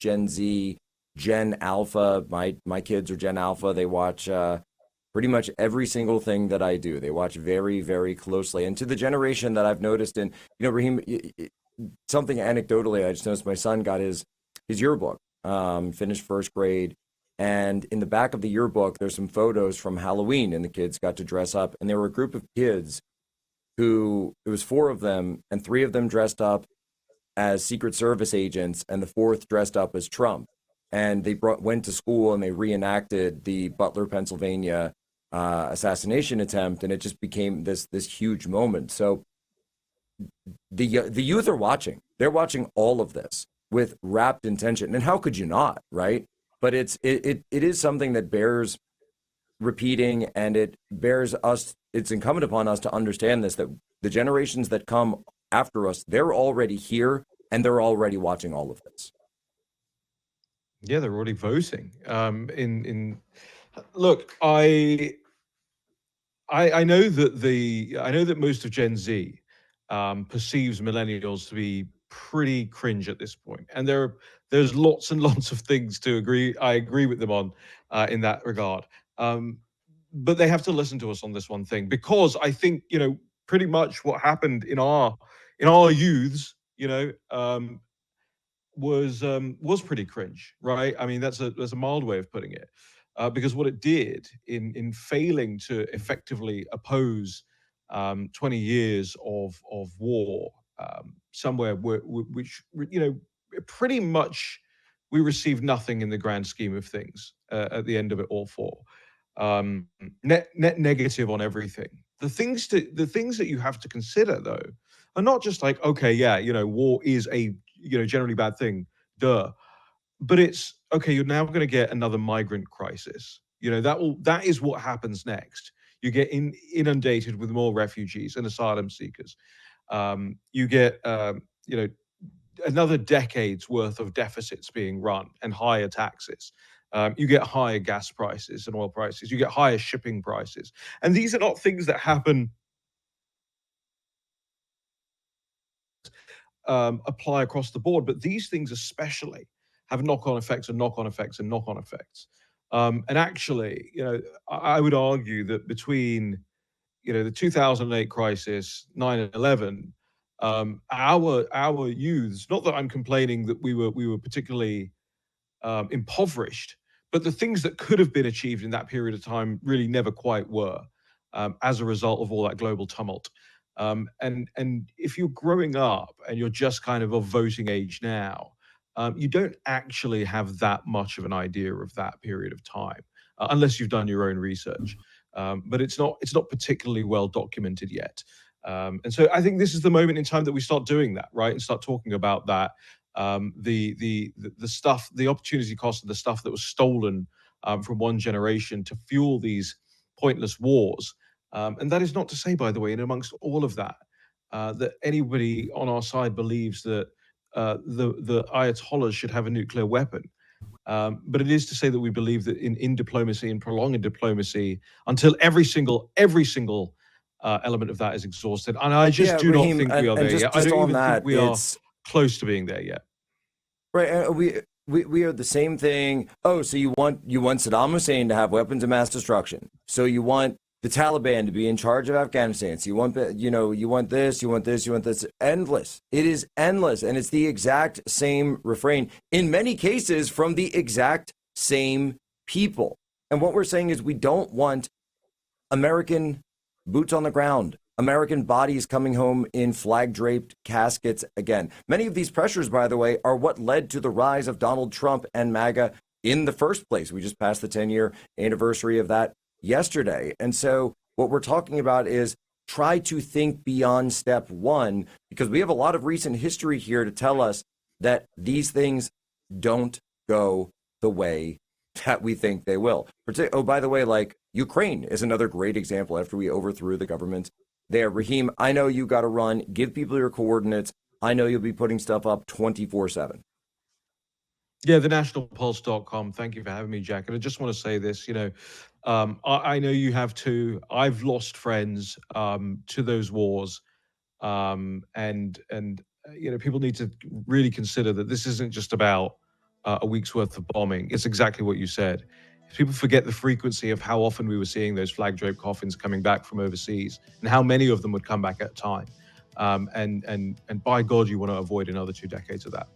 Gen Z, Gen Alpha. My kids are Gen Alpha. They watch pretty much every single thing that I do. They watch very, very closely. And to the generation that I've noticed, and Raheem, something anecdotally, I just noticed my son got his yearbook, finished first grade. And in the back of the yearbook, there's some photos from Halloween, and the kids got to dress up. And there were a group of kids who, it was four of them, and three of them dressed up as Secret Service agents, and the fourth dressed up as Trump. And they went to school and they reenacted the Butler, Pennsylvania assassination attempt, and it just became this huge moment. So the youth are watching. They're watching all of this with rapt intention, and how could you not, right? But it is something that bears repeating, and it bears us. It's incumbent upon us to understand this, that the generations that come after us, they're already here and they're already watching all of this. Yeah, they're already voting. Look, I know that most of Gen Z perceives millennials to be pretty cringe at this point, and there's lots and lots of things to agree. I agree with them on in that regard. But they have to listen to us on this one thing, because I think pretty much what happened in our youths, was pretty cringe, right? I mean, that's a mild way of putting it, because what it did in failing to effectively oppose 20 years of war, somewhere which pretty much we received nothing in the grand scheme of things at the end of it all for. Net negative on everything. The things that you have to consider, though, are not just like, okay, yeah, war is a generally bad thing, duh, but it's okay. You're now going to get another migrant crisis. That is what happens next. You get inundated with more refugees and asylum seekers. You get another decade's worth of deficits being run and higher taxes. You get higher gas prices and oil prices. You get higher shipping prices. And these are not things that happen, apply across the board, but these things especially have knock-on effects and knock-on effects and knock-on effects. And actually, I would argue that between, the 2008 crisis, 9/11, our youths, not that I'm complaining that we were particularly impoverished, but the things that could have been achieved in that period of time really never quite were, as a result of all that global tumult. And if you're growing up and you're just kind of voting age now, you don't actually have that much of an idea of that period of time, unless you've done your own research. But it's not particularly well documented yet. And so I think this is the moment in time that we start doing that, right, and start talking about that. The stuff, the opportunity cost of the stuff that was stolen from one generation to fuel these pointless wars. And that is not to say, by the way, in amongst all of that, that anybody on our side believes that the Ayatollahs should have a nuclear weapon. But it is to say that we believe that in diplomacy and prolonging diplomacy until every single element of that is exhausted. And I just do Raheem, not think we are there yet. I don't even think we are close to being there yet. Right, we are the same thing. Oh, so you want Saddam Hussein to have weapons of mass destruction? So you want the Taliban to be in charge of Afghanistan? So you want you want this, you want this, you want this. Endless. It is endless, and it's the exact same refrain in many cases from the exact same people. And what we're saying is we don't want American boots on the ground, American bodies coming home in flag-draped caskets again. Many of these pressures, by the way, are what led to the rise of Donald Trump and MAGA in the first place. We just passed the 10-year anniversary of that yesterday. And so what we're talking about is try to think beyond step one, because we have a lot of recent history here to tell us that these things don't go the way that we think they will. Oh, by the way, like Ukraine is another great example after we overthrew the government there. Raheem, I know you got to run. Give people your coordinates. I know you'll be putting stuff up 24/7. Yeah, thenationalpulse.com. Thank you for having me, Jack. And I just want to say this, I know you have too. I've lost friends to those wars. And people need to really consider that this isn't just about a week's worth of bombing. It's exactly what you said. People forget the frequency of how often we were seeing those flag-draped coffins coming back from overseas, and how many of them would come back at a time. And by God, you want to avoid another 2 decades of that.